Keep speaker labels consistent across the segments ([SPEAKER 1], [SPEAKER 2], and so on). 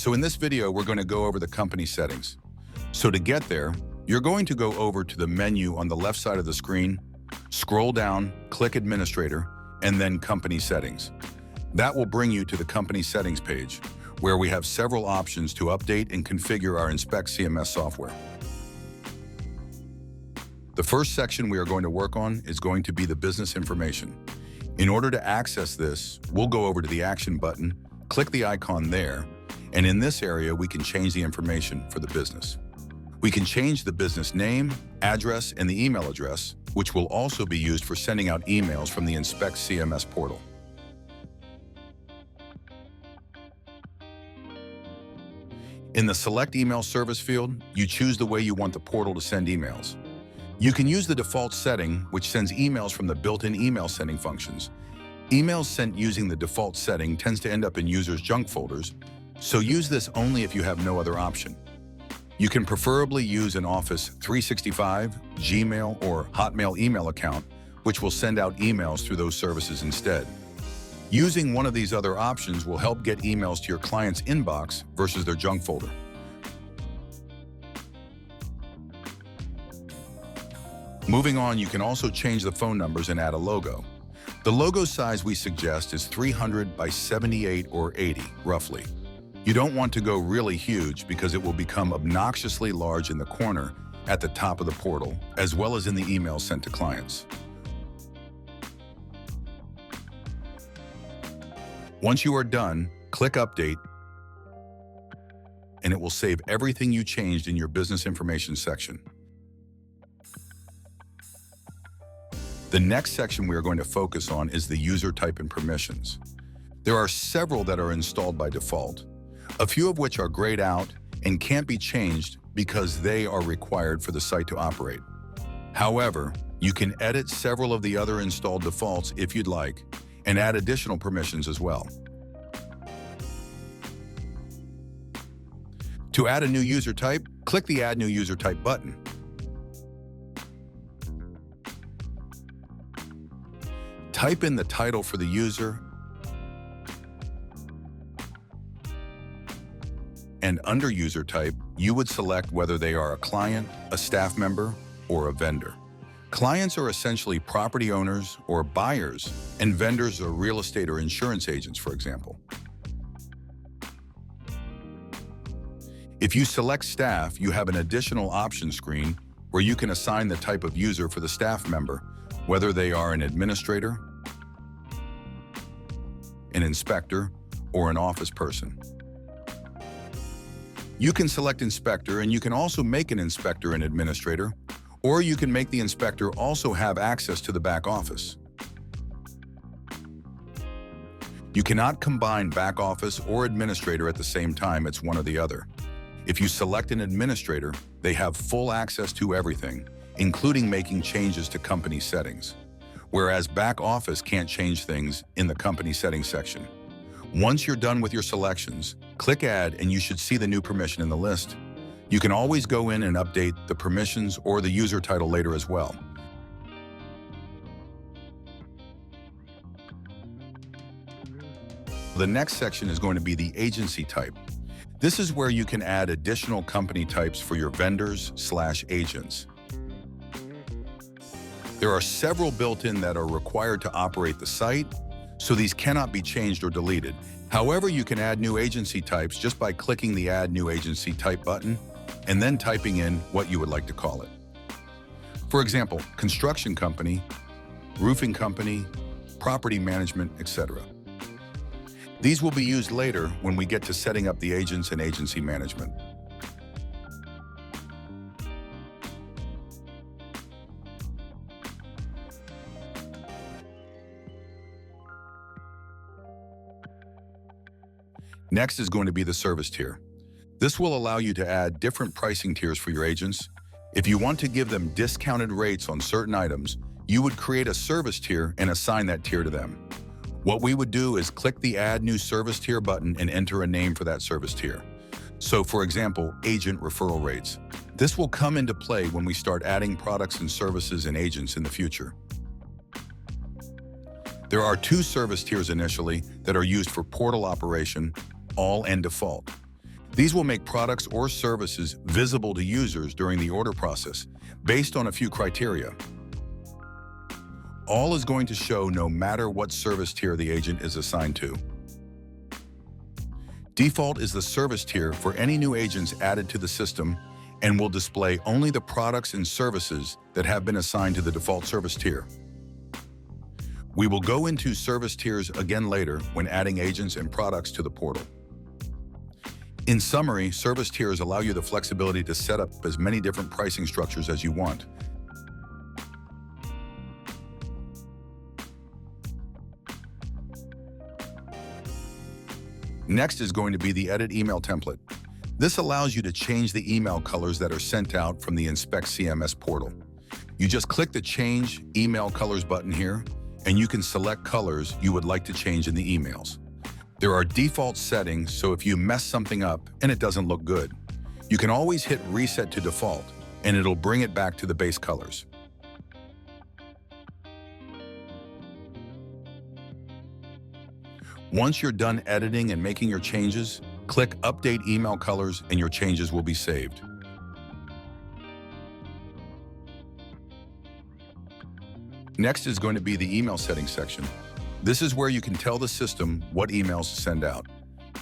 [SPEAKER 1] so in this video, we're going to go over the company settings. So to get there, you're going to go over to the menu on the left side of the screen, scroll down, click Administrator, and then Company Settings. That will bring you to the Company Settings page, where we have several options to update and configure our InspectCMS software. The first section we are going to work on is going to be the business information. In order to access this, we'll go over to the Action button, click the icon there, and in this area, we can change the information for the business. We can change the business name, address, and the email address, which will also be used for sending out emails from the InspectCMS portal. In the Select Email Service field, you choose the way you want the portal to send emails. You can use the default setting, which sends emails from the built-in email sending functions. Emails sent using the default setting tends to end up in users' junk folders, so use this only if you have no other option. You can preferably use an Office 365, Gmail, or Hotmail email account, which will send out emails through those services instead. Using one of these other options will help get emails to your client's inbox versus their junk folder. Moving on, you can also change the phone numbers and add a logo. The logo size we suggest is 300 by 78 or 80, roughly. You don't want to go really huge because it will become obnoxiously large in the corner at the top of the portal, as well as in the emails sent to clients. Once you are done, click Update, and it will save everything you changed in your business information section. The next section we are going to focus on is the user type and permissions. There are several that are installed by default, a few of which are grayed out and can't be changed because they are required for the site to operate. However, you can edit several of the other installed defaults if you'd like, and add additional permissions as well. To add a new user type, click the Add New User Type button. Type in the title for the user, and under user type, you would select whether they are a client, a staff member, or a vendor. Clients are essentially property owners or buyers, and vendors are real estate or insurance agents, for example. If you select staff, you have an additional option screen where you can assign the type of user for the staff member, whether they are an administrator, an inspector, or an office person. You can select inspector, and you can also make an inspector an administrator, or you can make the inspector also have access to the back office. You cannot combine back office or administrator at the same time, it's one or the other. If you select an administrator, they have full access to everything, including making changes to company settings, whereas back office can't change things in the company settings section. Once you're done with your selections, click Add and you should see the new permission in the list. You can always go in and update the permissions or the user title later as well. The next section is going to be the agency type. This is where you can add additional company types for your vendors/agents. There are several built-in that are required to operate the site, so these cannot be changed or deleted. However, you can add new agency types just by clicking the Add New Agency Type button and then typing in what you would like to call it. For example, construction company, roofing company, property management, etc. These will be used later when we get to setting up the agents and agency management. Next is going to be the service tier. This will allow you to add different pricing tiers for your agents. If you want to give them discounted rates on certain items, you would create a service tier and assign that tier to them. What we would do is click the Add New Service Tier button and enter a name for that service tier. So for example, agent referral rates. This will come into play when we start adding products and services and agents in the future. There are two service tiers initially that are used for portal operation, All and Default. These will make products or services visible to users during the order process, based on a few criteria. All is going to show no matter what service tier the agent is assigned to. Default is the service tier for any new agents added to the system and will display only the products and services that have been assigned to the default service tier. We will go into service tiers again later when adding agents and products to the portal. In summary, service tiers allow you the flexibility to set up as many different pricing structures as you want. Next is going to be the Edit Email Template. This allows you to change the email colors that are sent out from the InspectCMS portal. You just click the Change Email Colors button here, and you can select colors you would like to change in the emails. There are default settings, so if you mess something up and it doesn't look good, you can always hit Reset to Default, and it'll bring it back to the base colors. Once you're done editing and making your changes, click Update Email Colors and your changes will be saved. Next is going to be the email settings section. This is where you can tell the system what emails to send out.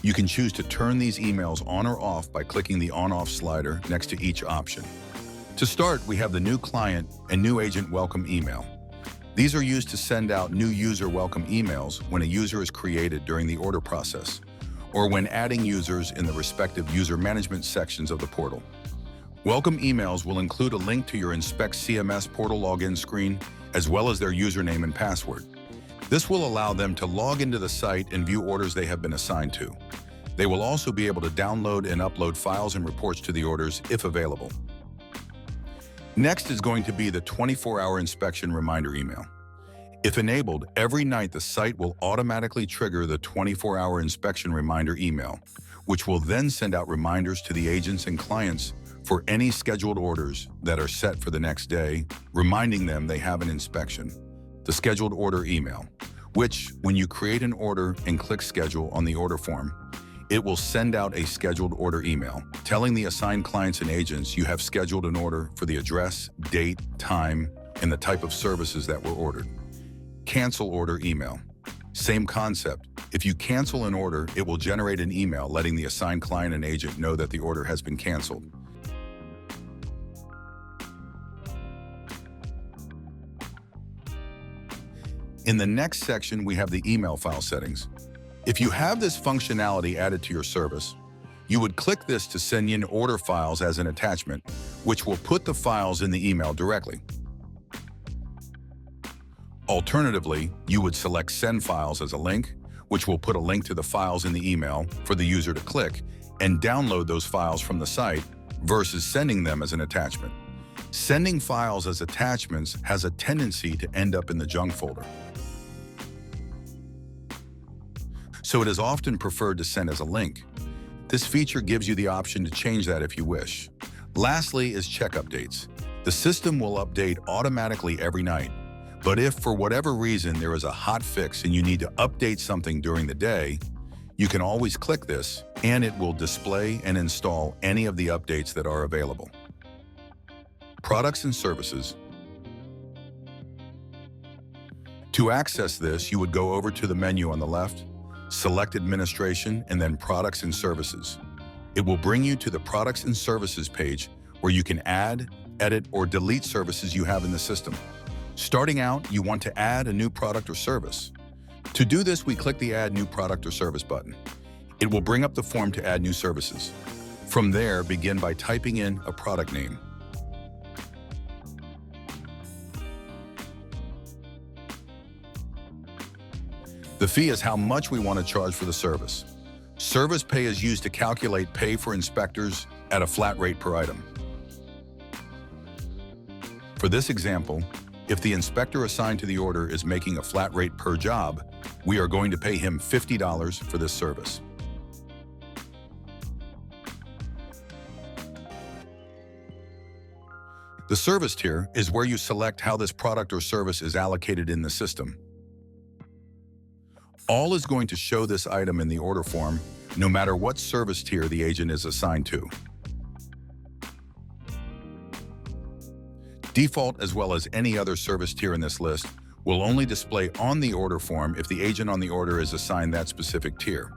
[SPEAKER 1] You can choose to turn these emails on or off by clicking the On/Off slider next to each option. To start, we have the New Client and New Agent Welcome email. These are used to send out new user welcome emails when a user is created during the order process, or when adding users in the respective user management sections of the portal. Welcome emails will include a link to your InspectCMS portal login screen, as well as their username and password. This will allow them to log into the site and view orders they have been assigned to. They will also be able to download and upload files and reports to the orders if available. Next is going to be the 24-hour inspection reminder email. If enabled, every night the site will automatically trigger the 24-hour inspection reminder email, which will then send out reminders to the agents and clients for any scheduled orders that are set for the next day, reminding them they have an inspection. The scheduled order email, which, when you create an order and click Schedule on the order form, it will send out a scheduled order email, telling the assigned clients and agents you have scheduled an order for the address, date, time, and the type of services that were ordered. Cancel order email. Same concept. If you cancel an order, it will generate an email letting the assigned client and agent know that the order has been canceled. In the next section, we have the email file settings. If you have this functionality added to your service, you would click this to send in order files as an attachment, which will put the files in the email directly. Alternatively, you would select Send Files as a link, which will put a link to the files in the email for the user to click and download those files from the site versus sending them as an attachment. Sending files as attachments has a tendency to end up in the junk folder, so it is often preferred to send as a link. This feature gives you the option to change that if you wish. Lastly is check updates. The system will update automatically every night, but if for whatever reason there is a hot fix and you need to update something during the day, you can always click this and it will display and install any of the updates that are available. Products and services. To access this, you would go over to the menu on the left, select Administration, and then Products and Services. It will bring you to the Products and Services page where you can add, edit, or delete services you have in the system. Starting out, you want to add a new product or service. To do this, we click the Add New Product or Service button. It will bring up the form to add new services. From there, begin by typing in a product name. The fee is how much we want to charge for the service. Service pay is used to calculate pay for inspectors at a flat rate per item. For this example, if the inspector assigned to the order is making a flat rate per job, we are going to pay him $50 for this service. The service tier is where you select how this product or service is allocated in the system. All is going to show this item in the order form, no matter what service tier the agent is assigned to. Default, as well as any other service tier in this list, will only display on the order form if the agent on the order is assigned that specific tier.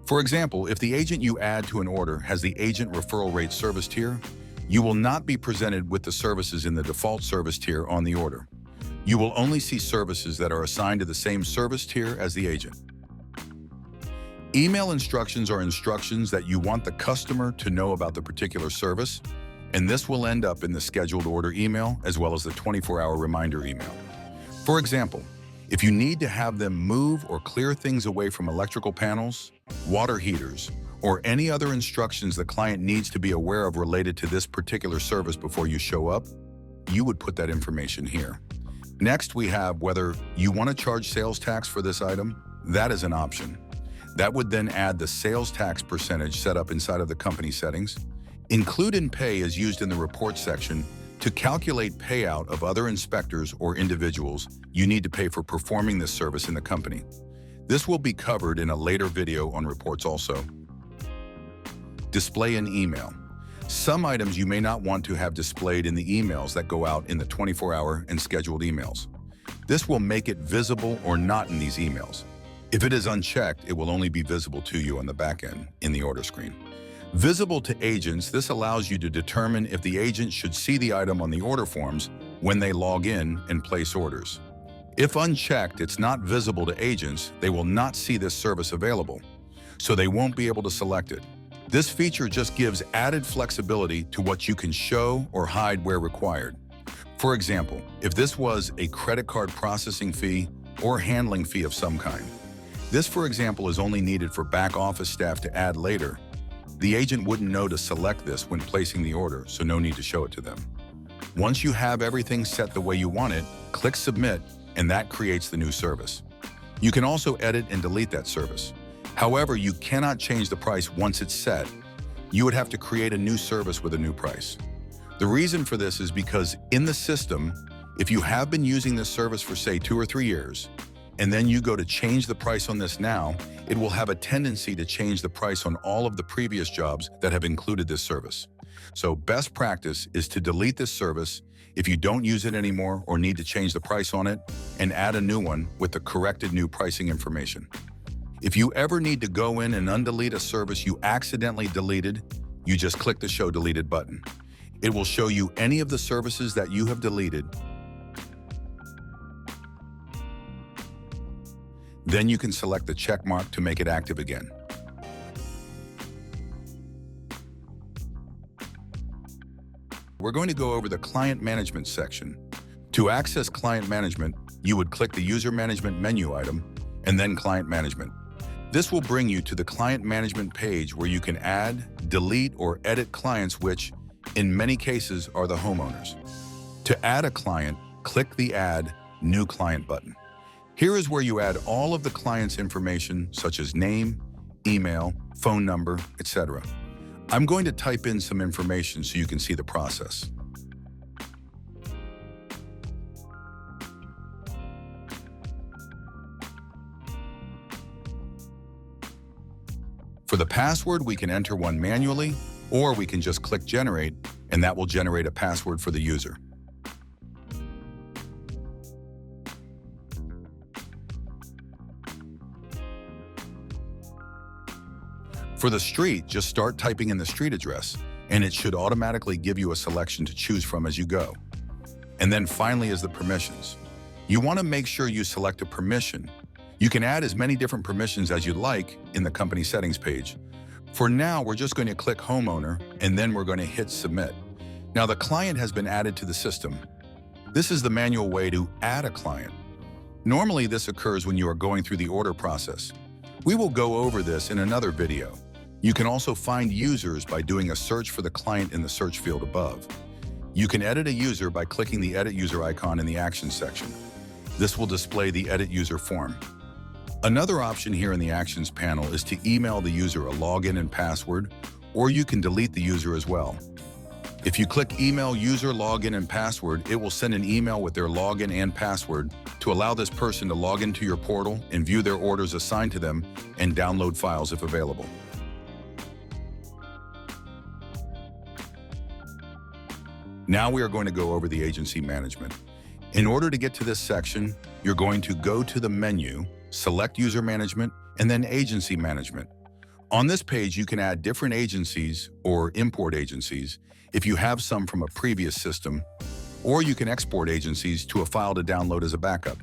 [SPEAKER 1] For example, if the agent you add to an order has the agent referral rate service tier, you will not be presented with the services in the default service tier on the order. You will only see services that are assigned to the same service tier as the agent. Email instructions are instructions that you want the customer to know about the particular service, and this will end up in the scheduled order email as well as the 24-hour reminder email. For example, if you need to have them move or clear things away from electrical panels, water heaters, or any other instructions the client needs to be aware of related to this particular service before you show up, you would put that information here. Next, we have whether you want to charge sales tax for this item. That is an option. That would then add the sales tax percentage set up inside of the company settings. Include in pay is used in the report section to calculate payout of other inspectors or individuals you need to pay for performing this service in the company. This will be covered in a later video on reports also. Display an email. Some items you may not want to have displayed in the emails that go out in the 24-hour and scheduled emails. This will make it visible or not in these emails. If it is unchecked, it will only be visible to you on the back end in the order screen. Visible to agents, this allows you to determine if the agent should see the item on the order forms when they log in and place orders. If unchecked, it's not visible to agents, they will not see this service available, so they won't be able to select it. This feature just gives added flexibility to what you can show or hide where required. For example, if this was a credit card processing fee or handling fee of some kind, this, for example, is only needed for back office staff to add later. The agent wouldn't know to select this when placing the order, so no need to show it to them. Once you have everything set the way you want it, click Submit, and that creates the new service. You can also edit and delete that service. However, you cannot change the price once it's set. You would have to create a new service with a new price. The reason for this is because in the system, if you have been using this service for, say, 2 or 3 years, and then you go to change the price on this now, it will have a tendency to change the price on all of the previous jobs that have included this service. So best practice is to delete this service if you don't use it anymore or need to change the price on it, and add a new one with the corrected new pricing information. If you ever need to go in and undelete a service you accidentally deleted, you just click the Show Deleted button. It will show you any of the services that you have deleted. Then you can select the check mark to make it active again. We're going to go over the Client Management section. To access Client Management, you would click the User Management menu item and then Client Management. This will bring you to the Client Management page where you can add, delete, or edit clients, which, in many cases, are the homeowners. To add a client, click the Add New Client button. Here is where you add all of the client's information, such as name, email, phone number, etc. I'm going to type in some information so you can see the process. For the password, we can enter one manually, or we can just click Generate, and that will generate a password for the user. For the street, just start typing in the street address, and it should automatically give you a selection to choose from as you go. And then finally is the permissions. You want to make sure you select a permission. You can add as many different permissions as you'd like in the company settings page. For now, we're just going to click Homeowner, and then we're going to hit Submit. Now the client has been added to the system. This is the manual way to add a client. Normally, this occurs when you are going through the order process. We will go over this in another video. You can also find users by doing a search for the client in the search field above. You can edit a user by clicking the Edit User icon in the Actions section. This will display the Edit User form. Another option here in the Actions panel is to email the user a login and password, or you can delete the user as well. If you click Email User Login and Password, it will send an email with their login and password to allow this person to log into your portal and view their orders assigned to them and download files if available. Now we are going to go over the agency management. In order to get to this section, you're going to go to the menu, select User Management, and then Agency Management. On this page, you can add different agencies or import agencies if you have some from a previous system, or you can export agencies to a file to download as a backup.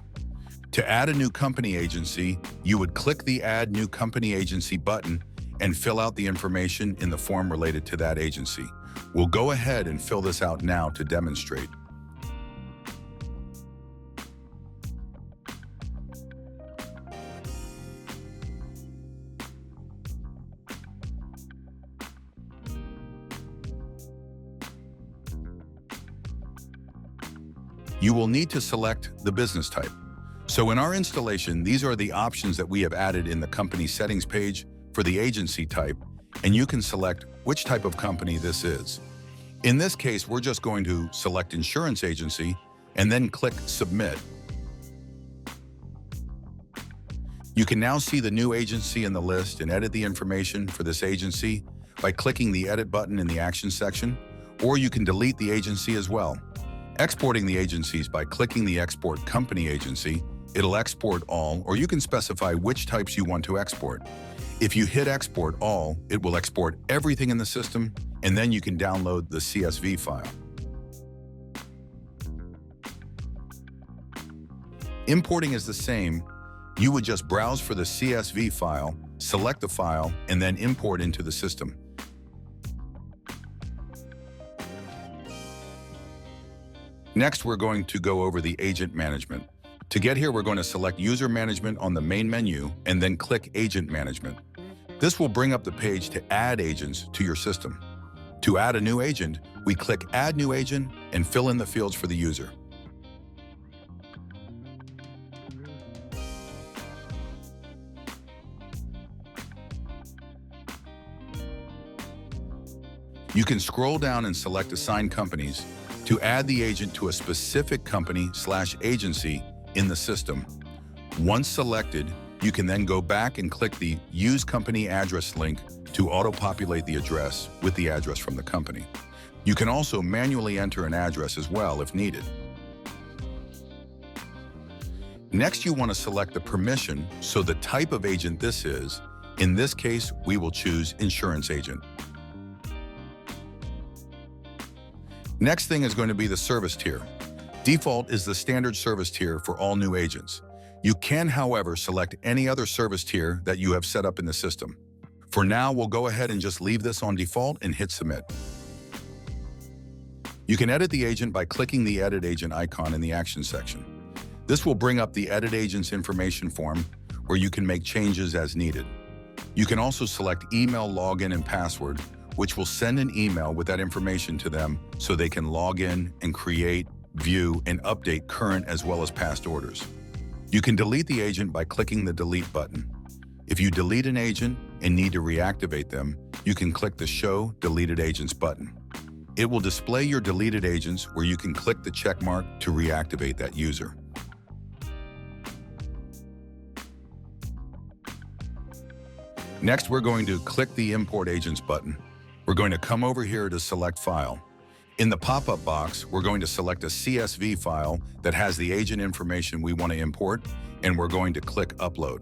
[SPEAKER 1] To add a new company agency, you would click the Add New Company Agency button and fill out the information in the form related to that agency. We'll go ahead and fill this out now to demonstrate. You will need to select the business type. So in our installation, these are the options that we have added in the company settings page for the agency type, and you can select which type of company this is. In this case, we're just going to select Insurance Agency and then click Submit. You can now see the new agency in the list and edit the information for this agency by clicking the Edit button in the Action section, or you can delete the agency as well. Exporting the agencies by clicking the Export Company Agency, it'll export all, or you can specify which types you want to export. If you hit Export All, it will export everything in the system, and then you can download the CSV file. Importing is the same. You would just browse for the CSV file, select the file, and then import into the system. Next, we're going to go over the agent management. To get here, we're going to select User Management on the main menu and then click Agent Management. This will bring up the page to add agents to your system. To add a new agent, we click Add New Agent and fill in the fields for the user. You can scroll down and select Assign Companies to add the agent to a specific company/agency in the system. Once selected, you can then go back and click the Use Company Address link to auto-populate the address with the address from the company. You can also manually enter an address as well if needed. Next, you want to select the permission, so the type of agent this is. In this case, we will choose Insurance Agent. Next thing is going to be the service tier. Default is the standard service tier for all new agents. You can, however, select any other service tier that you have set up in the system. For now, we'll go ahead and just leave this on default and hit Submit. You can edit the agent by clicking the Edit Agent icon in the Action section. This will bring up the Edit Agent's information form where you can make changes as needed. You can also select Email Login and Password, which will send an email with that information to them so they can log in and create, view, and update current as well as past orders. You can delete the agent by clicking the Delete button. If you delete an agent and need to reactivate them, you can click the Show Deleted Agents button. It will display your deleted agents where you can click the check mark to reactivate that user. Next, we're going to click the Import Agents button. We're going to come over here to select File. In the pop-up box, we're going to select a CSV file that has the agent information we want to import, and we're going to click Upload.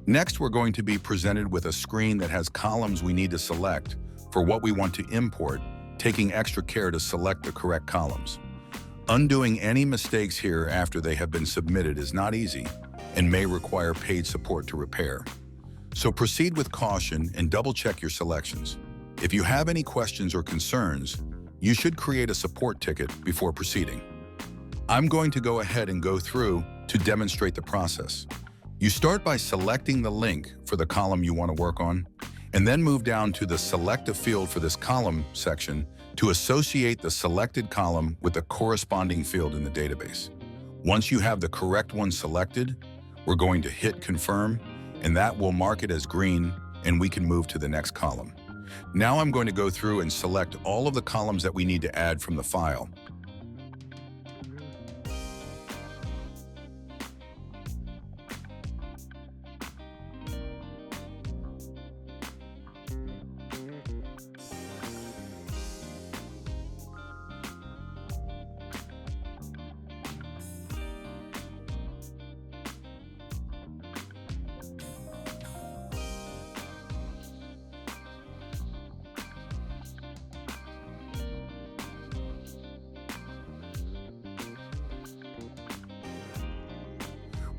[SPEAKER 1] Next, we're going to be presented with a screen that has columns we need to select for what we want to import, taking extra care to select the correct columns. Undoing any mistakes here after they have been submitted is not easy and may require paid support to repair. So proceed with caution and double-check your selections. If you have any questions or concerns, you should create a support ticket before proceeding. I'm going to go ahead and go through to demonstrate the process. You start by selecting the link for the column you want to work on, and then move down to the Select a Field for this column section to associate the selected column with the corresponding field in the database. Once you have the correct one selected, we're going to hit Confirm, and that will mark it as green, and we can move to the next column. Now I'm going to go through and select all of the columns that we need to add from the file.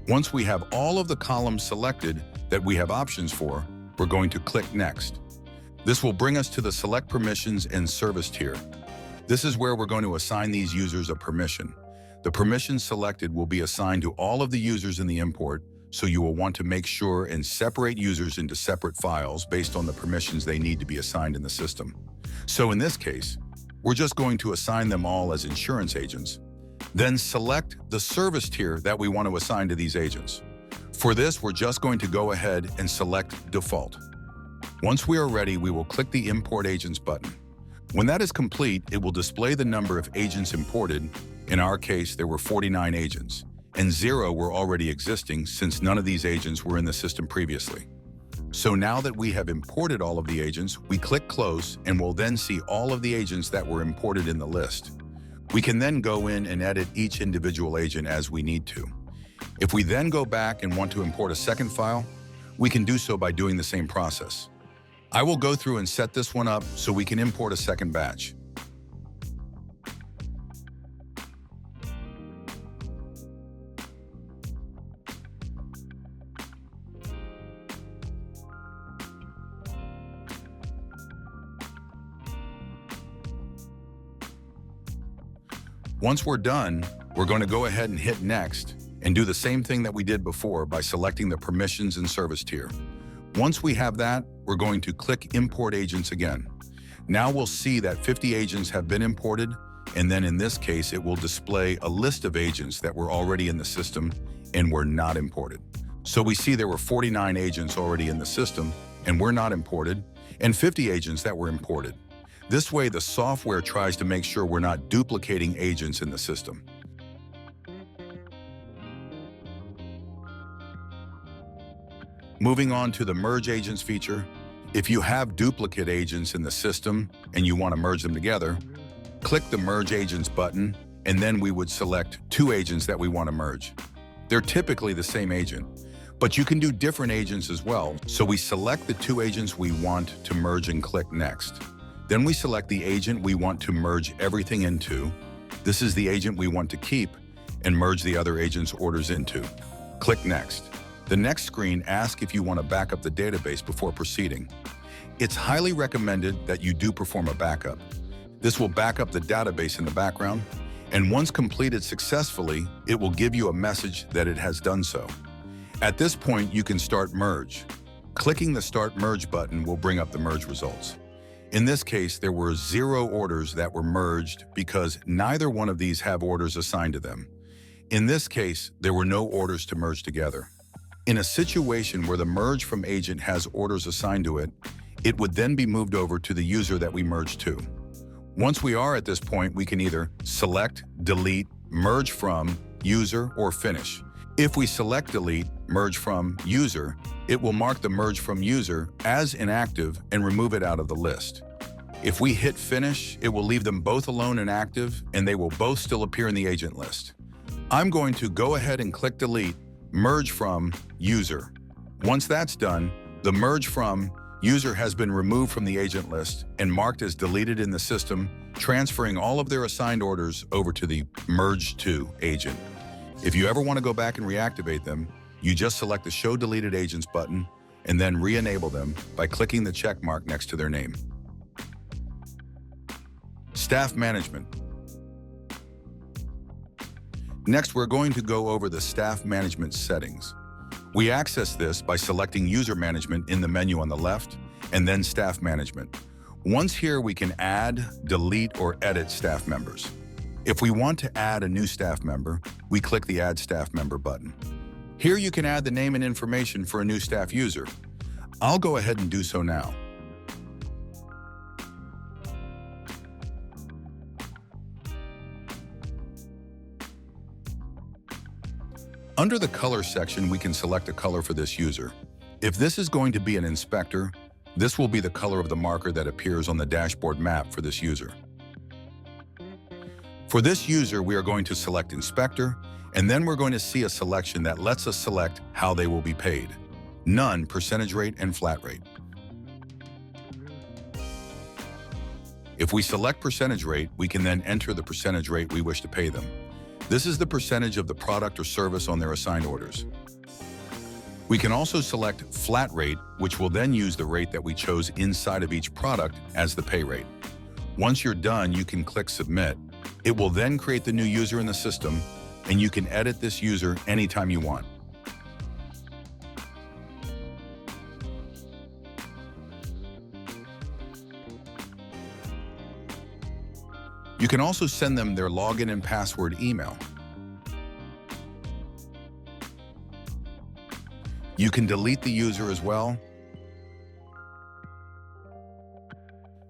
[SPEAKER 1] Once we have all of the columns selected that we have options for, we're going to click Next. This will bring us to the Select Permissions and Service tier. This is where we're going to assign these users a permission. The permission selected will be assigned to all of the users in the import, so you will want to make sure and separate users into separate files based on the permissions they need to be assigned in the system. So in this case, we're just going to assign them all as insurance agents. Then select the service tier that we want to assign to these agents. For this, we're just going to go ahead and select Default. Once we are ready, we will click the Import Agents button. When that is complete, it will display the number of agents imported. In our case, there were 49 agents, and 0 were already existing since none of these agents were in the system previously. So now that we have imported all of the agents, we click Close and we'll then see all of the agents that were imported in the list. We can then go in and edit each individual agent as we need to. If we then go back and want to import a second file, we can do so by doing the same process. I will go through and set this one up so we can import a second batch. Once we're done, we're going to go ahead and hit Next and do the same thing that we did before by selecting the Permissions and Service tier. Once we have that, we're going to click Import Agents again. Now we'll see that 50 agents have been imported, and then in this case, it will display a list of agents that were already in the system and were not imported. So we see there were 49 agents already in the system and were not imported, and 50 agents that were imported. This way, the software tries to make sure we're not duplicating agents in the system. Moving on to the Merge Agents feature, if you have duplicate agents in the system and you want to merge them together, click the Merge Agents button, and then we would select 2 agents that we want to merge. They're typically the same agent, but you can do different agents as well. So we select the 2 agents we want to merge and click Next. Then we select the agent we want to merge everything into. This is the agent we want to keep and merge the other agent's orders into. Click Next. The next screen asks if you want to back up the database before proceeding. It's highly recommended that you do perform a backup. This will back up the database in the background, and once completed successfully, it will give you a message that it has done so. At this point, you can start Merge. Clicking the Start Merge button will bring up the merge results. In this case, there were 0 orders that were merged because neither one of these have orders assigned to them. In this case, there were no orders to merge together. In a situation where the merge from agent has orders assigned to it, it would then be moved over to the user that we merged to. Once we are at this point, we can either select, delete, merge from, user, or finish. If we select delete, merge from, user, it will mark the merge from user as inactive and remove it out of the list. If we hit finish, it will leave them both alone and active, and they will both still appear in the agent list. I'm going to go ahead and click delete, merge from, user. Once that's done, the merge from user has been removed from the agent list and marked as deleted in the system, transferring all of their assigned orders over to the merge to agent. If you ever want to go back and reactivate them, you just select the Show Deleted Agents button and then re-enable them by clicking the check mark next to their name. Staff Management. Next, we're going to go over the Staff Management settings. We access this by selecting User Management in the menu on the left, and then Staff Management. Once here, we can add, delete, or edit staff members. If we want to add a new staff member, we click the Add Staff Member button. Here you can add the name and information for a new staff user. I'll go ahead and do so now. Under the color section, we can select a color for this user. If this is going to be an inspector, this will be the color of the marker that appears on the dashboard map for this user. For this user, we are going to select Inspector, and then we're going to see a selection that lets us select how they will be paid: none, percentage rate, and flat rate. If we select percentage rate, we can then enter the percentage rate we wish to pay them. This is the percentage of the product or service on their assigned orders. We can also select flat rate, which will then use the rate that we chose inside of each product as the pay rate. Once you're done, you can click Submit. It will then create the new user in the system, and you can edit this user anytime you want. You can also send them their login and password email. You can delete the user as well.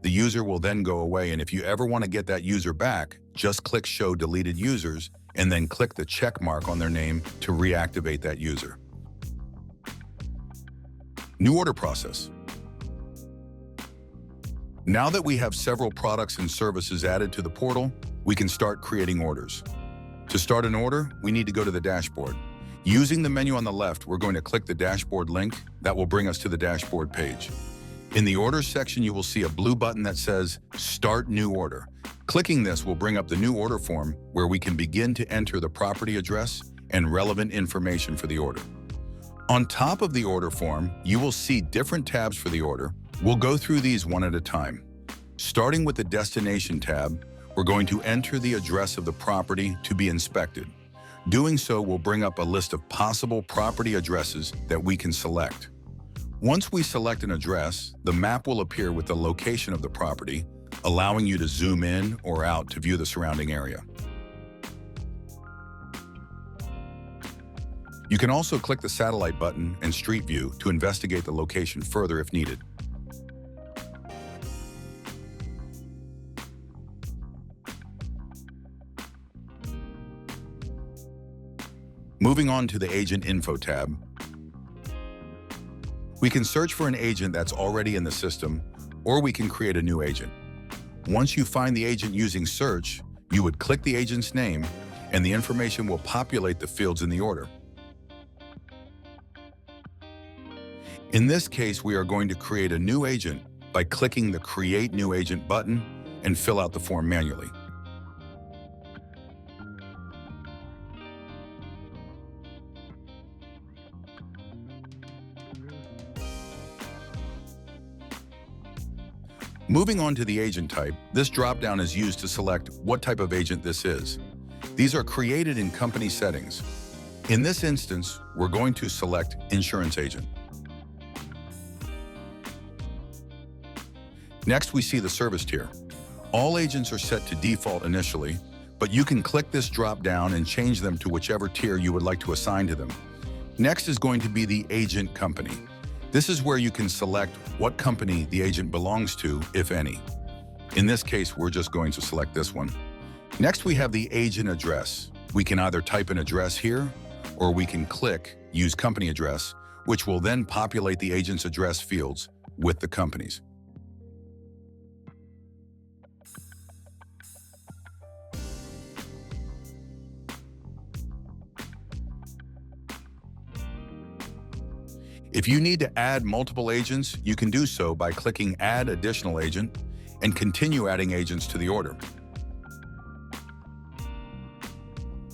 [SPEAKER 1] The user will then go away, and if you ever want to get that user back, just click Show Deleted Users and then click the check mark on their name to reactivate that user. New order process. Now that we have several products and services added to the portal, we can start creating orders. To start an order, we need to go to the dashboard. Using the menu on the left, we're going to click the dashboard link that will bring us to the dashboard page. In the Orders section, you will see a blue button that says Start New Order. Clicking this will bring up the new order form where we can begin to enter the property address and relevant information for the order. On top of the order form, you will see different tabs for the order. We'll go through these one at a time. Starting with the Destination tab, we're going to enter the address of the property to be inspected. Doing so will bring up a list of possible property addresses that we can select. Once we select an address, the map will appear with the location of the property, allowing you to zoom in or out to view the surrounding area. You can also click the satellite button and Street View to investigate the location further if needed. Moving on to the Agent Info tab, we can search for an agent that's already in the system, or we can create a new agent. Once you find the agent using search, you would click the agent's name, and the information will populate the fields in the order. In this case, we are going to create a new agent by clicking the Create New Agent button and fill out the form manually. Moving on to the agent type, this dropdown is used to select what type of agent this is. These are created in company settings. In this instance, we're going to select Insurance Agent. Next, we see the service tier. All agents are set to default initially, but you can click this drop-down and change them to whichever tier you would like to assign to them. Next is going to be the agent company. This is where you can select what company the agent belongs to, if any. In this case, we're just going to select this one. Next, we have the agent address. We can either type an address here, or we can click Use Company Address, which will then populate the agent's address fields with the companies. If you need to add multiple agents, you can do so by clicking Add Additional Agent and continue adding agents to the order.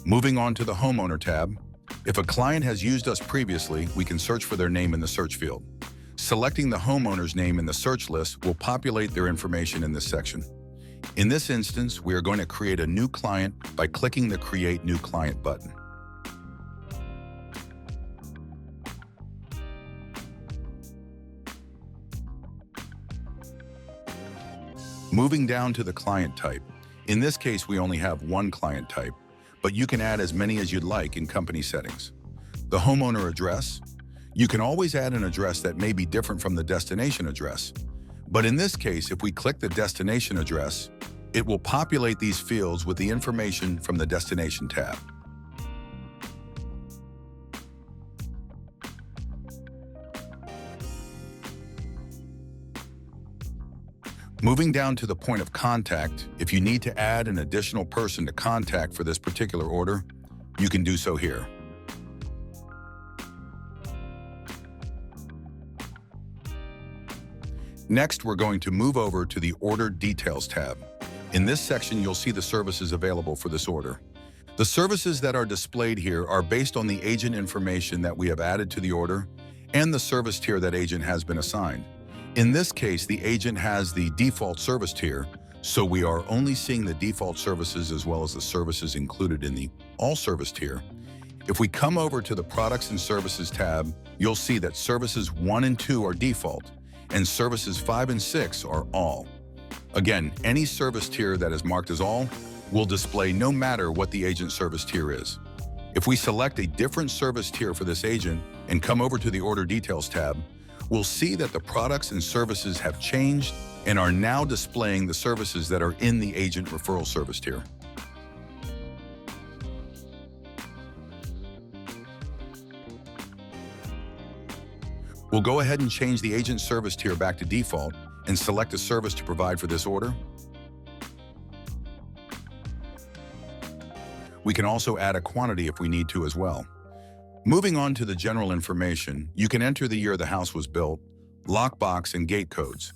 [SPEAKER 1] Moving on to the Homeowner tab, if a client has used us previously, we can search for their name in the search field. Selecting the homeowner's name in the search list will populate their information in this section. In this instance, we are going to create a new client by clicking the Create New Client button. Moving down to the client type. In this case, we only have one client type, but you can add as many as you'd like in company settings. The homeowner address. You can always add an address that may be different from the destination address. But in this case, if we click the destination address, it will populate these fields with the information from the Destination tab. Moving down to the point of contact, if you need to add an additional person to contact for this particular order, you can do so here. Next, we're going to move over to the Order Details tab. In this section, you'll see the services available for this order. The services that are displayed here are based on the agent information that we have added to the order and the service tier that agent has been assigned. In this case, the agent has the default service tier, so we are only seeing the default services as well as the services included in the All Service tier. If we come over to the Products and Services tab, you'll see that Services 1 and 2 are default, and Services 5 and 6 are All. Again, any service tier that is marked as All will display no matter what the agent service tier is. If we select a different service tier for this agent and come over to the Order Details tab, we'll see that the products and services have changed and are now displaying the services that are in the agent referral service tier. We'll go ahead and change the agent service tier back to default and select a service to provide for this order. We can also add a quantity if we need to as well. Moving on to the general information, you can enter the year the house was built, lockbox, and gate codes.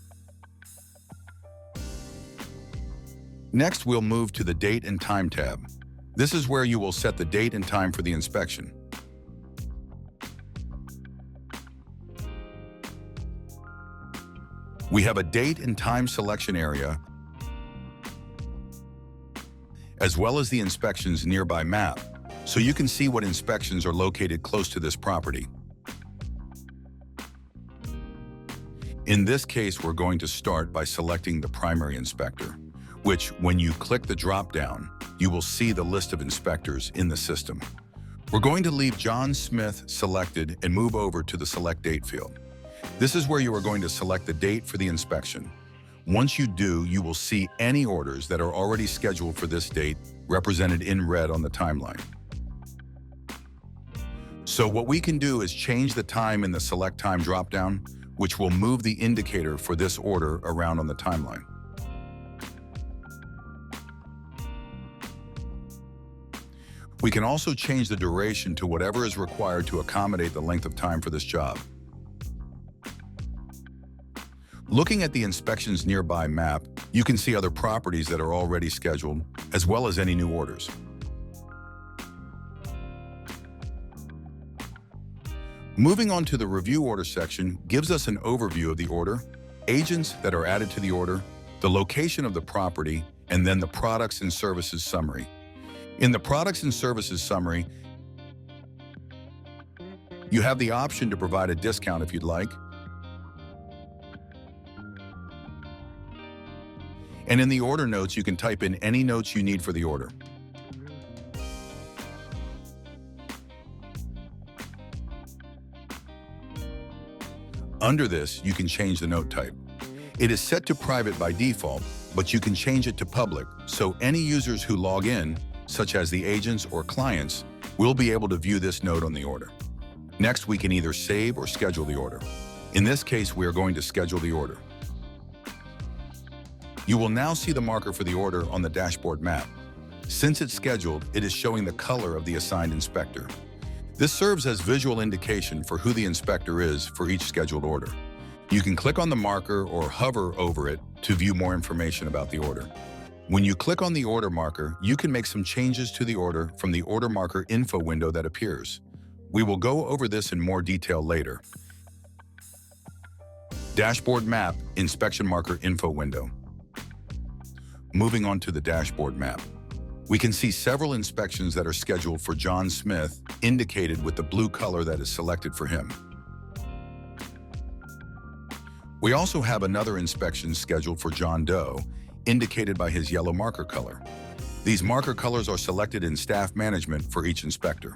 [SPEAKER 1] Next, we'll move to the Date and Time tab. This is where you will set the date and time for the inspection. We have a date and time selection area, as well as the inspections nearby map, so you can see what inspections are located close to this property. In this case, we're going to start by selecting the primary inspector, which, when you click the drop-down, you will see the list of inspectors in the system. We're going to leave John Smith selected and move over to the Select Date field. This is where you are going to select the date for the inspection. Once you do, you will see any orders that are already scheduled for this date represented in red on the timeline. So what we can do is change the time in the Select Time dropdown, which will move the indicator for this order around on the timeline. We can also change the duration to whatever is required to accommodate the length of time for this job. Looking at the inspections nearby map, you can see other properties that are already scheduled, as well as any new orders. Moving on to the Review Order section gives us an overview of the order, agents that are added to the order, the location of the property, and then the Products and Services summary. In the Products and Services summary, you have the option to provide a discount if you'd like. And in the order notes, you can type in any notes you need for the order. Under this, you can change the note type. It is set to private by default, but you can change it to public, so any users who log in, such as the agents or clients, will be able to view this note on the order. Next, we can either save or schedule the order. In this case, we are going to schedule the order. You will now see the marker for the order on the dashboard map. Since it's scheduled, it is showing the color of the assigned inspector. This serves as visual indication for who the inspector is for each scheduled order. You can click on the marker or hover over it to view more information about the order. When you click on the order marker, you can make some changes to the order from the Order Marker info window that appears. We will go over this in more detail later. Dashboard map, inspection marker info window. Moving on to the dashboard map, we can see several inspections that are scheduled for John Smith, indicated with the blue color that is selected for him. We also have another inspection scheduled for John Doe, indicated by his yellow marker color. These marker colors are selected in staff management for each inspector.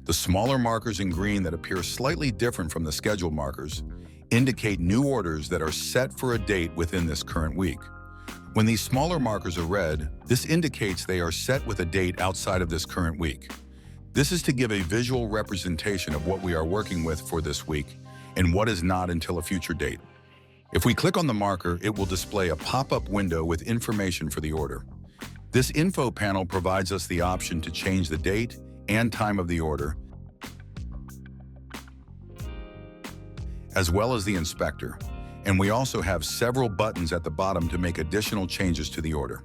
[SPEAKER 1] The smaller markers in green that appear slightly different from the scheduled markers indicate new orders that are set for a date within this current week. When these smaller markers are red, this indicates they are set with a date outside of this current week. This is to give a visual representation of what we are working with for this week and what is not until a future date. If we click on the marker, it will display a pop-up window with information for the order. This info panel provides us the option to change the date and time of the order, as well as the inspector. And we also have several buttons at the bottom to make additional changes to the order.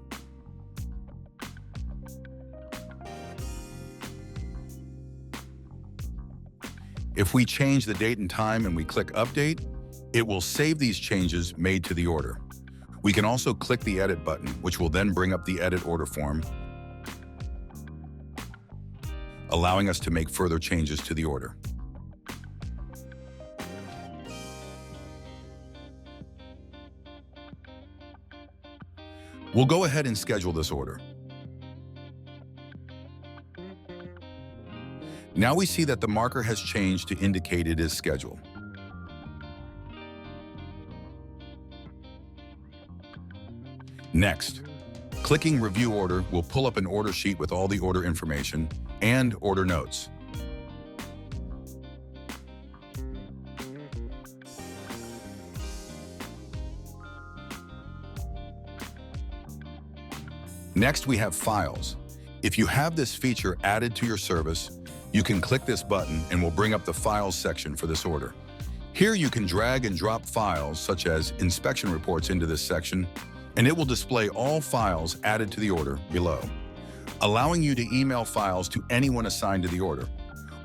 [SPEAKER 1] If we change the date and time and we click Update, it will save these changes made to the order. We can also click the Edit button, which will then bring up the Edit order form, allowing us to make further changes to the order. We'll go ahead and schedule this order. Now we see that the marker has changed to indicate it is scheduled. Next, clicking Review Order will pull up an order sheet with all the order information and order notes. Next, we have Files. If you have this feature added to your service, you can click this button and will bring up the Files section for this order. Here you can drag and drop files such as inspection reports into this section, and it will display all files added to the order below, allowing you to email files to anyone assigned to the order.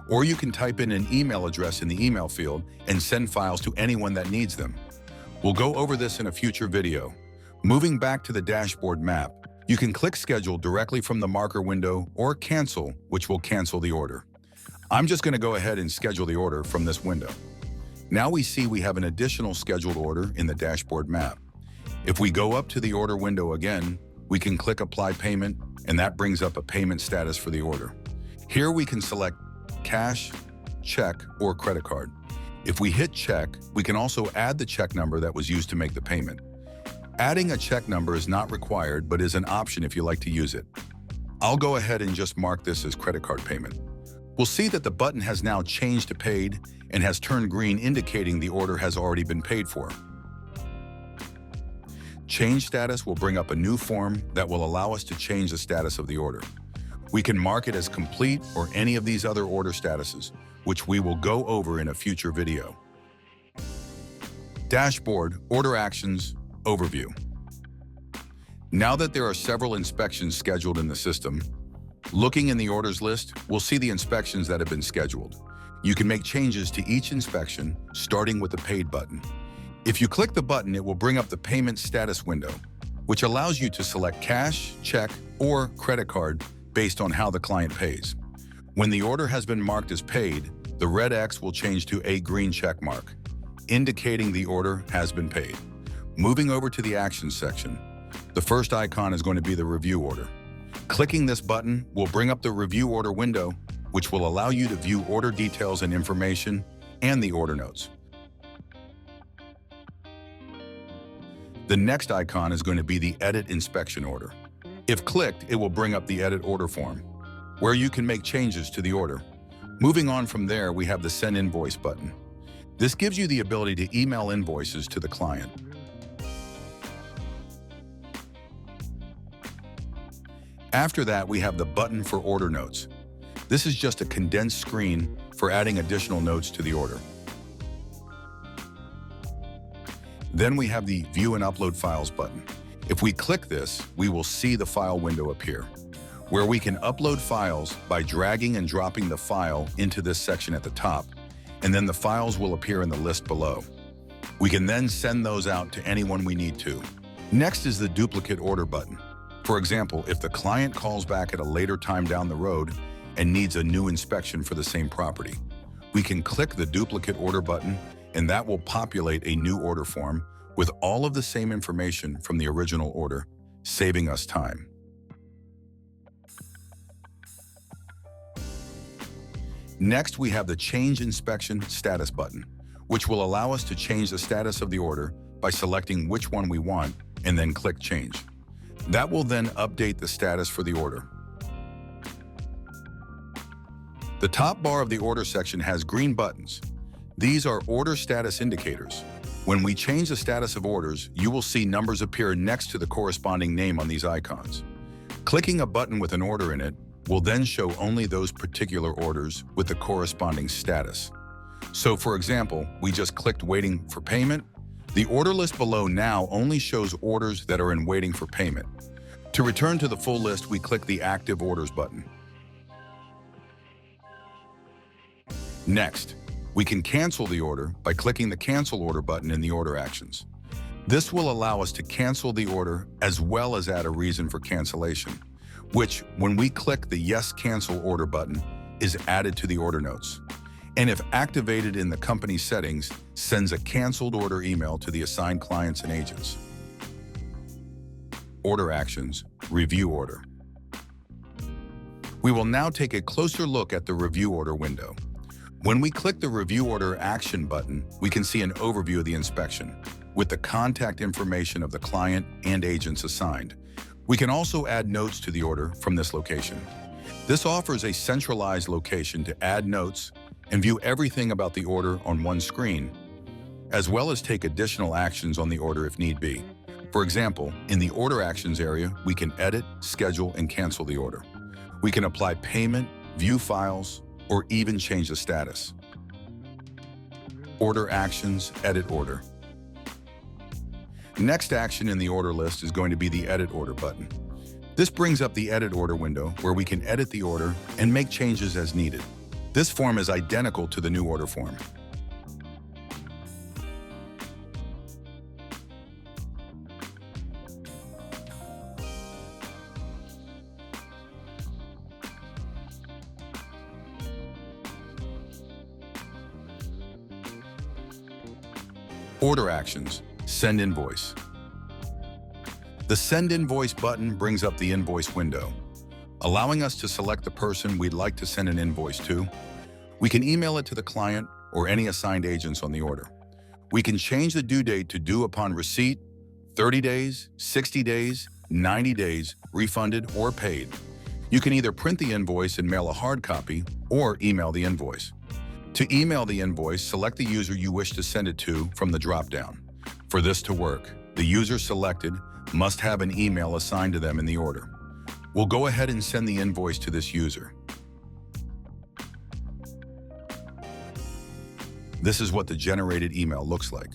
[SPEAKER 1] Or you can type in an email address in the email field and send files to anyone that needs them. We'll go over this in a future video. Moving back to the dashboard map, you can click Schedule directly from the marker window or Cancel, which will cancel the order. I'm just going to go ahead and schedule the order from this window. Now we see we have an additional scheduled order in the dashboard map. If we go up to the order window again, we can click Apply Payment, and that brings up a payment status for the order. Here we can select cash, check, or credit card. If we hit check, we can also add the check number that was used to make the payment. Adding a check number is not required, but is an option if you like to use it. I'll go ahead and just mark this as credit card payment. We'll see that the button has now changed to Paid and has turned green, indicating the order has already been paid for. Change Status will bring up a new form that will allow us to change the status of the order. We can mark it as complete or any of these other order statuses, which we will go over in a future video. Dashboard, Order Actions, Overview. Now that there are several inspections scheduled in the system, looking in the orders list, we'll see the inspections that have been scheduled. You can make changes to each inspection, starting with the Paid button. If you click the button, it will bring up the Payment Status window, which allows you to select cash, check, or credit card based on how the client pays. When the order has been marked as paid, the red X will change to a green check mark, indicating the order has been paid. Moving over to the Actions section, the first icon is going to be the Review Order. Clicking this button will bring up the Review Order window, which will allow you to view order details and information and the order notes. The next icon is going to be the Edit Inspection Order. If clicked, it will bring up the Edit Order form, where you can make changes to the order. Moving on from there, we have the Send Invoice button. This gives you the ability to email invoices to the client. After that, we have the button for Order Notes. This is just a condensed screen for adding additional notes to the order. Then we have the View and Upload Files button. If we click this, we will see the file window appear, where we can upload files by dragging and dropping the file into this section at the top, and then the files will appear in the list below. We can then send those out to anyone we need to. Next is the Duplicate Order button. For example, if the client calls back at a later time down the road and needs a new inspection for the same property, we can click the Duplicate Order button, and that will populate a new order form with all of the same information from the original order, saving us time. Next, we have the Change Inspection Status button, which will allow us to change the status of the order by selecting which one we want and then click Change. That will then update the status for the order. The top bar of the order section has green buttons. These are order status indicators. When we change the status of orders, you will see numbers appear next to the corresponding name on these icons. Clicking a button with an order in it will then show only those particular orders with the corresponding status. So for example, we just clicked waiting for payment. The order list below now only shows orders that are in waiting for payment. To return to the full list, we click the Active Orders button. Next, we can cancel the order by clicking the Cancel Order button in the Order Actions. This will allow us to cancel the order as well as add a reason for cancellation, which, when we click the Yes Cancel Order button, is added to the order notes. And if activated in the company settings, sends a canceled order email to the assigned clients and agents. Order Actions, Review Order. We will now take a closer look at the Review Order window. When we click the Review Order Action button, we can see an overview of the inspection, with the contact information of the client and agents assigned. We can also add notes to the order from this location. This offers a centralized location to add notes and view everything about the order on one screen, as well as take additional actions on the order if need be. For example, in the Order Actions area, we can edit, schedule, and cancel the order. We can apply payment, view files, or even change the status. Order Actions, Edit Order. Next action in the order list is going to be the Edit Order button. This brings up the Edit Order window where we can edit the order and make changes as needed. This form is identical to the new order form. Order Actions, Send Invoice. The Send Invoice button brings up the invoice window, allowing us to select the person we'd like to send an invoice to. We can email it to the client or any assigned agents on the order. We can change the due date to due upon receipt, 30 days, 60 days, 90 days, refunded or paid. You can either print the invoice and mail a hard copy or email the invoice. To email the invoice, select the user you wish to send it to from the drop-down. For this to work, the user selected must have an email assigned to them in the order. We'll go ahead and send the invoice to this user. This is what the generated email looks like.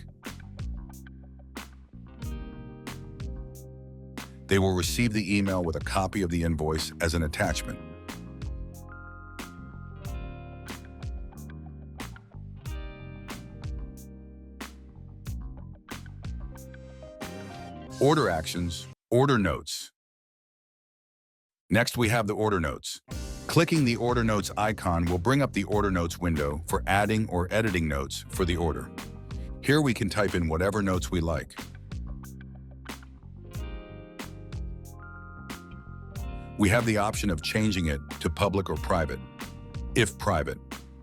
[SPEAKER 1] They will receive the email with a copy of the invoice as an attachment. Order Actions, Order Notes. Next, we have the Order Notes. Clicking the Order Notes icon will bring up the Order Notes window for adding or editing notes for the order. Here we can type in whatever notes we like. We have the option of changing it to public or private. If private,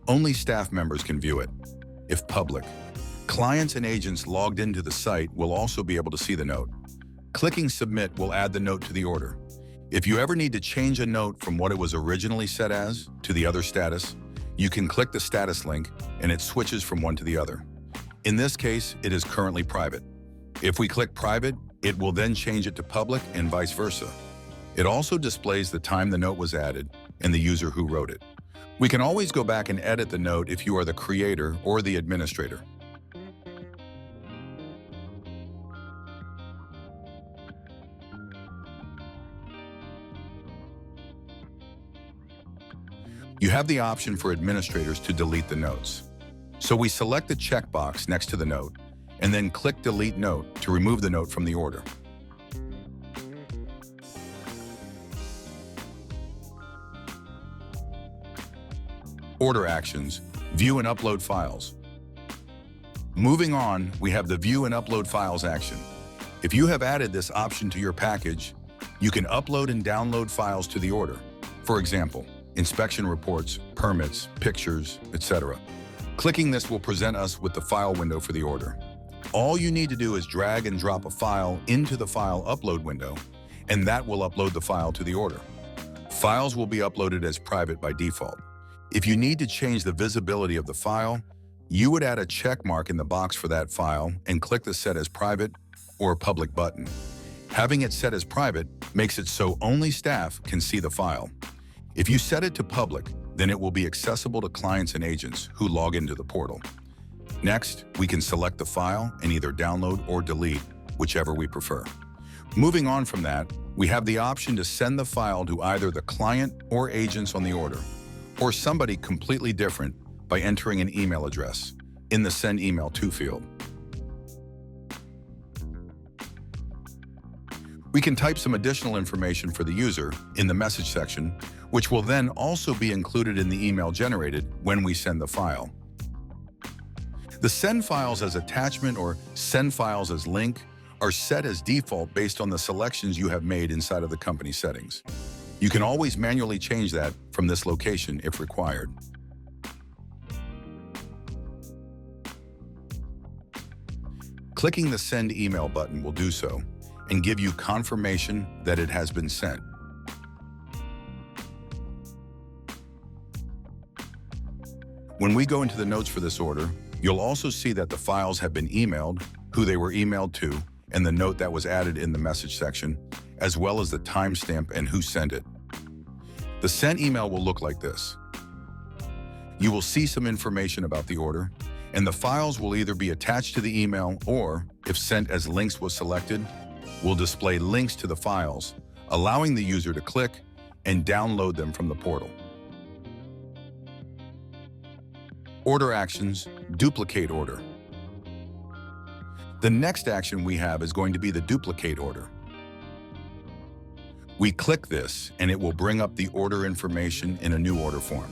[SPEAKER 1] only staff members can view it. If public, clients and agents logged into the site will also be able to see the note. Clicking Submit will add the note to the order. If you ever need to change a note from what it was originally set as to the other status, you can click the status link and it switches from one to the other. In this case, it is currently private. If we click private, it will then change it to public and vice versa. It also displays the time the note was added and the user who wrote it. We can always go back and edit the note if you are the creator or the administrator. You have the option for administrators to delete the notes. So we select the checkbox next to the note and then click Delete Note to remove the note from the order. Order Actions, View and Upload Files. Moving on, we have the View and Upload Files action. If you have added this option to your package, you can upload and download files to the order. For example, inspection reports, permits, pictures, etc. Clicking this will present us with the file window for the order. All you need to do is drag and drop a file into the File Upload window, and that will upload the file to the order. Files will be uploaded as private by default. If you need to change the visibility of the file, You would add a check mark in the box for that file and click the Set as Private or Public button. Having it set as private makes it so only staff can see the file. If you set it to public, then it will be accessible to clients and agents who log into the portal. Next, we can select the file and either download or delete, whichever we prefer. Moving on from that, we have the option to send the file to either the client or agents on the order, or somebody completely different by entering an email address in the Send Email To field. We can type some additional information for the user in the message section, which will then also be included in the email generated when we send the file. The Send Files as Attachment or Send Files as Link are set as default based on the selections you have made inside of the company settings. You can always manually change that from this location if required. Clicking the Send Email button will do so and give you confirmation that it has been sent. When we go into the notes for this order, you'll also see that the files have been emailed, who they were emailed to, and the note that was added in the message section, as well as the timestamp and who sent it. The sent email will look like this. You will see some information about the order, and the files will either be attached to the email or, if sent as links was selected, will display links to the files, allowing the user to click and download them from the portal. Order actions, duplicate order. The next action we have is going to be the duplicate order. We click this and it will bring up the order information in a new order form.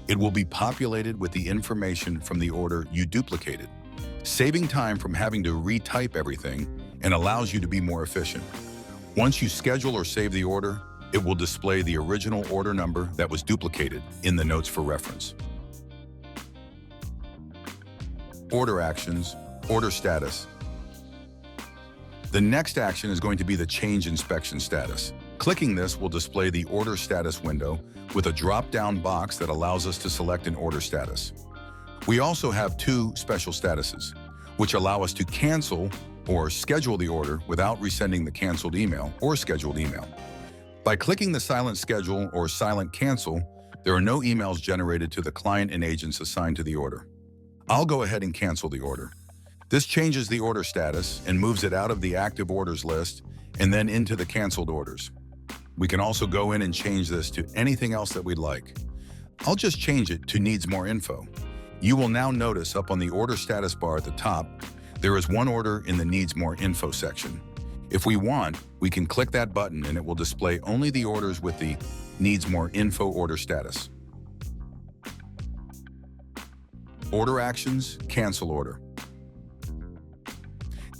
[SPEAKER 1] It will be populated with the information from the order you duplicated, saving time from having to retype everything and allows you to be more efficient. Once you schedule or save the order, it will display the original order number that was duplicated in the notes for reference. Order actions, order status. The next action is going to be the change inspection status. Clicking this will display the order status window with a drop-down box that allows us to select an order status. We also have two special statuses, which allow us to cancel or schedule the order without resending the canceled email or scheduled email. By clicking the silent schedule or silent cancel, there are no emails generated to the client and agents assigned to the order. I'll go ahead and cancel the order. This changes the order status and moves it out of the active orders list and then into the canceled orders. We can also go in and change this to anything else that we'd like. I'll just change it to needs more info. You will now notice up on the order status bar at the top, there is one order in the Needs More Info section. If we want, we can click that button and it will display only the orders with the Needs More Info order status. Order actions, cancel order.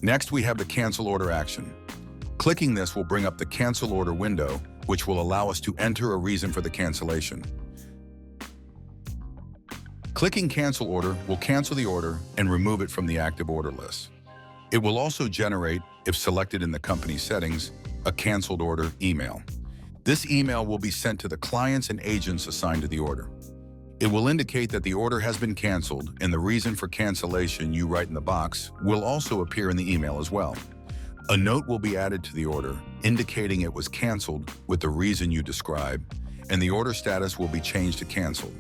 [SPEAKER 1] Next, we have the cancel order action. Clicking this will bring up the cancel order window, which will allow us to enter a reason for the cancellation. Clicking cancel order will cancel the order and remove it from the active order list. It will also generate, if selected in the company settings, a canceled order email. This email will be sent to the clients and agents assigned to the order. It will indicate that the order has been canceled, and the reason for cancellation you write in the box will also appear in the email as well. A note will be added to the order, indicating it was canceled with the reason you describe, and the order status will be changed to canceled.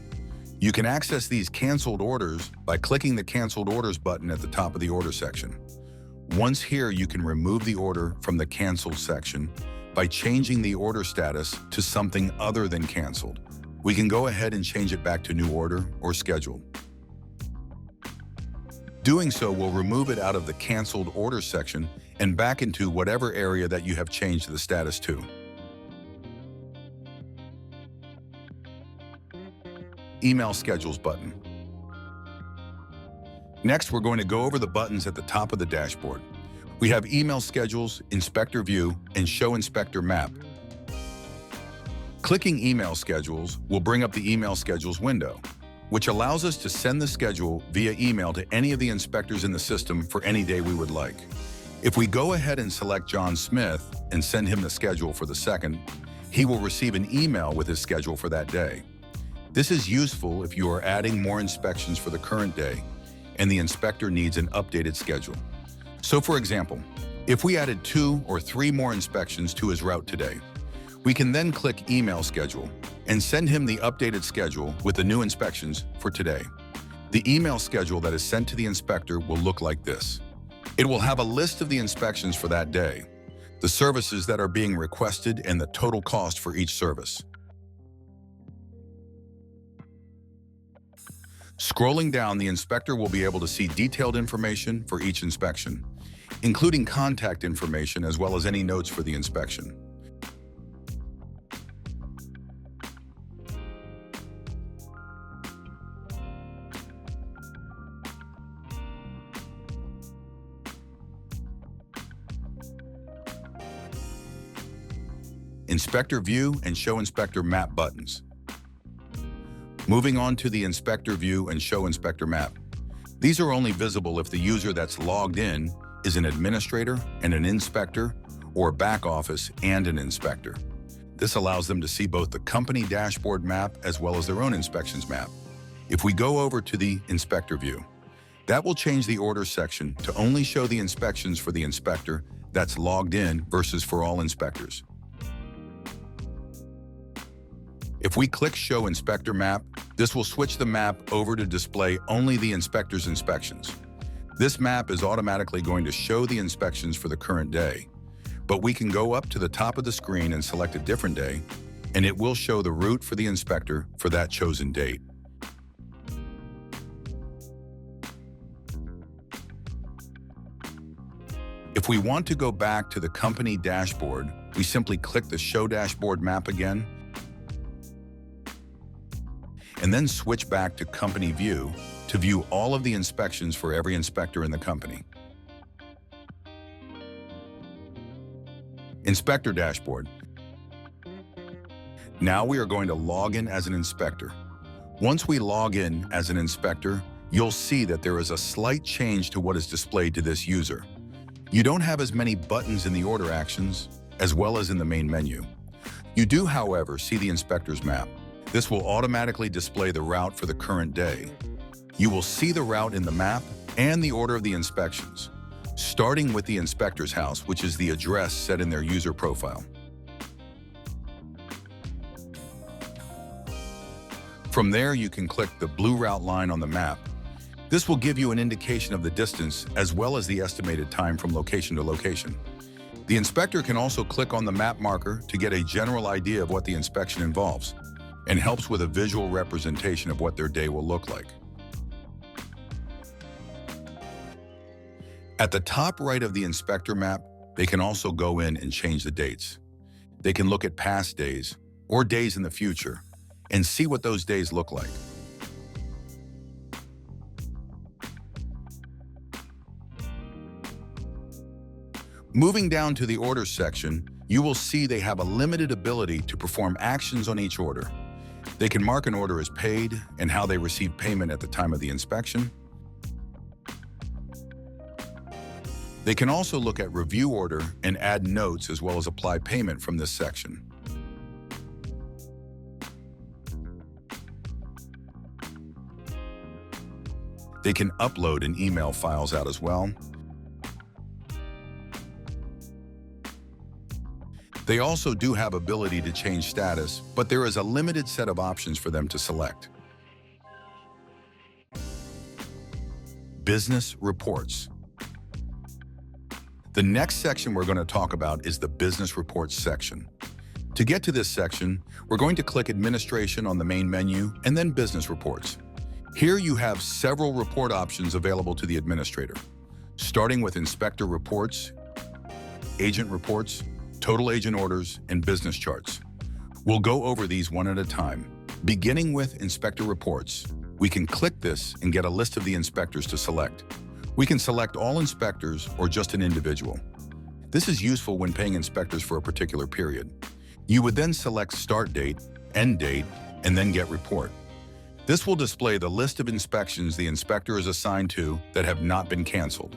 [SPEAKER 1] You can access these canceled orders by clicking the Canceled Orders button at the top of the order section. Once here, you can remove the order from the Canceled section by changing the order status to something other than canceled. We can go ahead and change it back to New Order or Scheduled. Doing so will remove it out of the Canceled Orders section and back into whatever area that you have changed the status to. Email Schedules button. Next, we're going to go over the buttons at the top of the dashboard. We have Email Schedules, Inspector View, and Show Inspector Map. Clicking Email Schedules will bring up the Email Schedules window, which allows us to send the schedule via email to any of the inspectors in the system for any day we would like. If we go ahead and select John Smith and send him the schedule for the 2nd, he will receive an email with his schedule for that day. This is useful if you are adding more inspections for the current day and the inspector needs an updated schedule. So for example, if we added 2 or 3 more inspections to his route today, we can then click Email Schedule and send him the updated schedule with the new inspections for today. The email schedule that is sent to the inspector will look like this. It will have a list of the inspections for that day, the services that are being requested, and the total cost for each service. Scrolling down, the inspector will be able to see detailed information for each inspection, including contact information as well as any notes for the inspection. Inspector View and Show Inspector Map buttons. Moving on to the Inspector View and Show Inspector Map. These are only visible if the user that's logged in is an administrator and an inspector, or back office and an inspector. This allows them to see both the company dashboard map as well as their own inspections map. If we go over to the Inspector View, that will change the order section to only show the inspections for the inspector that's logged in versus for all inspectors. If we click Show Inspector Map, this will switch the map over to display only the inspector's inspections. This map is automatically going to show the inspections for the current day, but we can go up to the top of the screen and select a different day, and it will show the route for the inspector for that chosen date. If we want to go back to the company dashboard, we simply click the Show Dashboard Map again, and then switch back to Company View to view all of the inspections for every inspector in the company. Inspector Dashboard. Now we are going to log in as an inspector. Once we log in as an inspector, you'll see that there is a slight change to what is displayed to this user. You don't have as many buttons in the order actions as well as in the main menu. You do, however, see the inspector's map. This will automatically display the route for the current day. You will see the route in the map and the order of the inspections, starting with the inspector's house, which is the address set in their user profile. From there, you can click the blue route line on the map. This will give you an indication of the distance as well as the estimated time from location to location. The inspector can also click on the map marker to get a general idea of what the inspection involves, and helps with a visual representation of what their day will look like. At the top right of the inspector map, they can also go in and change the dates. They can look at past days or days in the future and see what those days look like. Moving down to the orders section, you will see they have a limited ability to perform actions on each order. They can mark an order as paid and how they receive payment at the time of the inspection. They can also look at review order and add notes as well as apply payment from this section. They can upload and email files out as well. They also do have ability to change status, but there is a limited set of options for them to select. Business Reports. The next section we're going to talk about is the Business Reports section. To get to this section, we're going to click Administration on the main menu and then Business Reports. Here you have several report options available to the administrator, starting with Inspector Reports, Agent Reports, Total Agent Orders, and Business Charts. We'll go over these one at a time. Beginning with Inspector Reports, we can click this and get a list of the inspectors to select. We can select all inspectors or just an individual. This is useful when paying inspectors for a particular period. You would then select Start Date, End Date, and then Get Report. This will display the list of inspections the inspector is assigned to that have not been canceled.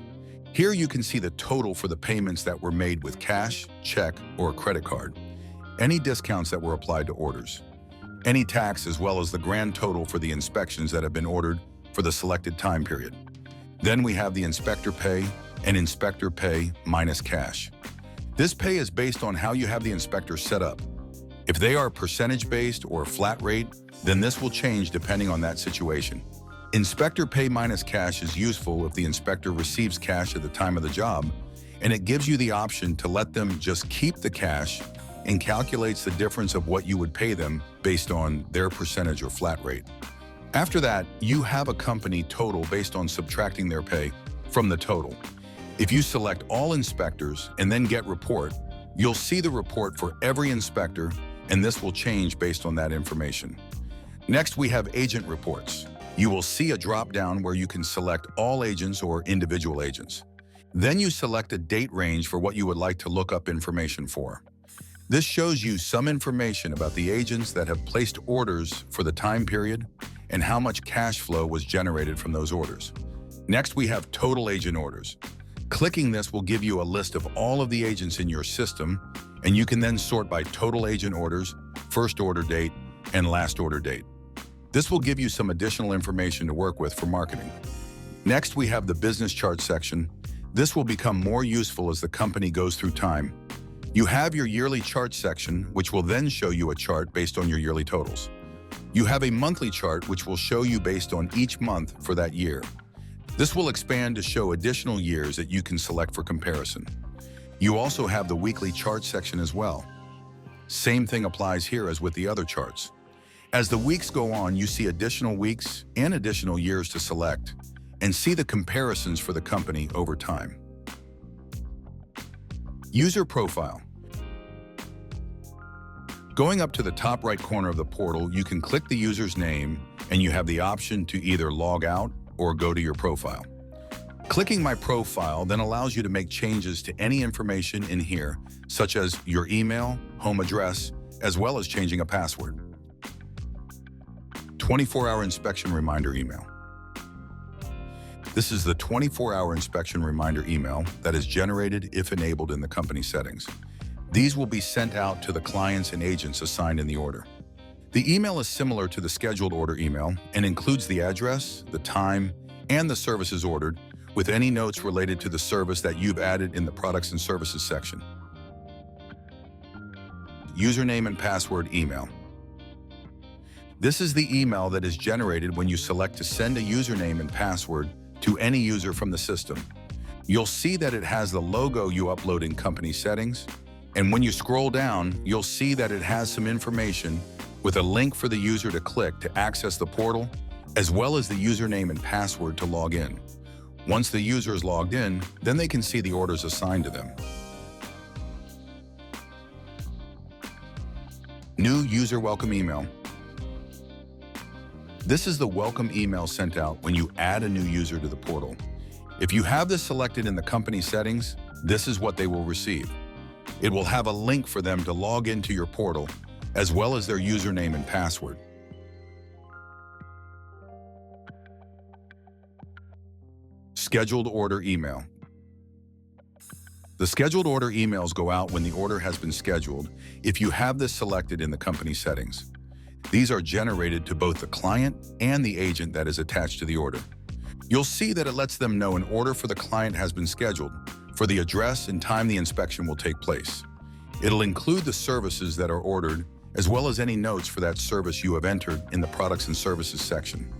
[SPEAKER 1] Here you can see the total for the payments that were made with cash, check, or a credit card, any discounts that were applied to orders, any tax, as well as the grand total for the inspections that have been ordered for the selected time period. Then we have the inspector pay and inspector pay minus cash. This pay is based on how you have the inspector set up. If they are percentage-based or flat rate, then this will change depending on that situation. Inspector pay minus cash is useful if the inspector receives cash at the time of the job, and it gives you the option to let them just keep the cash and calculates the difference of what you would pay them based on their percentage or flat rate. After that, you have a company total based on subtracting their pay from the total. If you select all inspectors and then get report, you'll see the report for every inspector, and this will change based on that information. Next, we have agent reports. You will see a drop-down where you can select all agents or individual agents. Then you select a date range for what you would like to look up information for. This shows you some information about the agents that have placed orders for the time period and how much cash flow was generated from those orders. Next, we have total agent orders. Clicking this will give you a list of all of the agents in your system, and you can then sort by total agent orders, first order date, and last order date. This will give you some additional information to work with for marketing. Next, we have the business chart section. This will become more useful as the company goes through time. You have your yearly chart section, which will then show you a chart based on your yearly totals. You have a monthly chart, which will show you based on each month for that year. This will expand to show additional years that you can select for comparison. You also have the weekly chart section as well. Same thing applies here as with the other charts. As the weeks go on, you see additional weeks and additional years to select and see the comparisons for the company over time. User profile. Going up to the top right corner of the portal, you can click the user's name and you have the option to either log out or go to your profile. Clicking My Profile then allows you to make changes to any information in here, such as your email, home address, as well as changing a password. 24-hour inspection reminder email. This is the 24-hour inspection reminder email that is generated if enabled in the company settings. These will be sent out to the clients and agents assigned in the order. The email is similar to the scheduled order email and includes the address, the time, and the services ordered, with any notes related to the service that you've added in the products and services section. Username and password email. This is the email that is generated when you select to send a username and password to any user from the system. You'll see that it has the logo you upload in company settings, and when you scroll down, you'll see that it has some information with a link for the user to click to access the portal, as well as the username and password to log in. Once the user is logged in, then they can see the orders assigned to them. New user welcome email. This is the welcome email sent out when you add a new user to the portal. If you have this selected in the company settings, this is what they will receive. It will have a link for them to log into your portal, as well as their username and password. Scheduled order email. The scheduled order emails go out when the order has been scheduled if you have this selected in the company settings. These are generated to both the client and the agent that is attached to the order. You'll see that it lets them know an order for the client has been scheduled for the address and time the inspection will take place. It'll include the services that are ordered, as well as any notes for that service you have entered in the products and services section.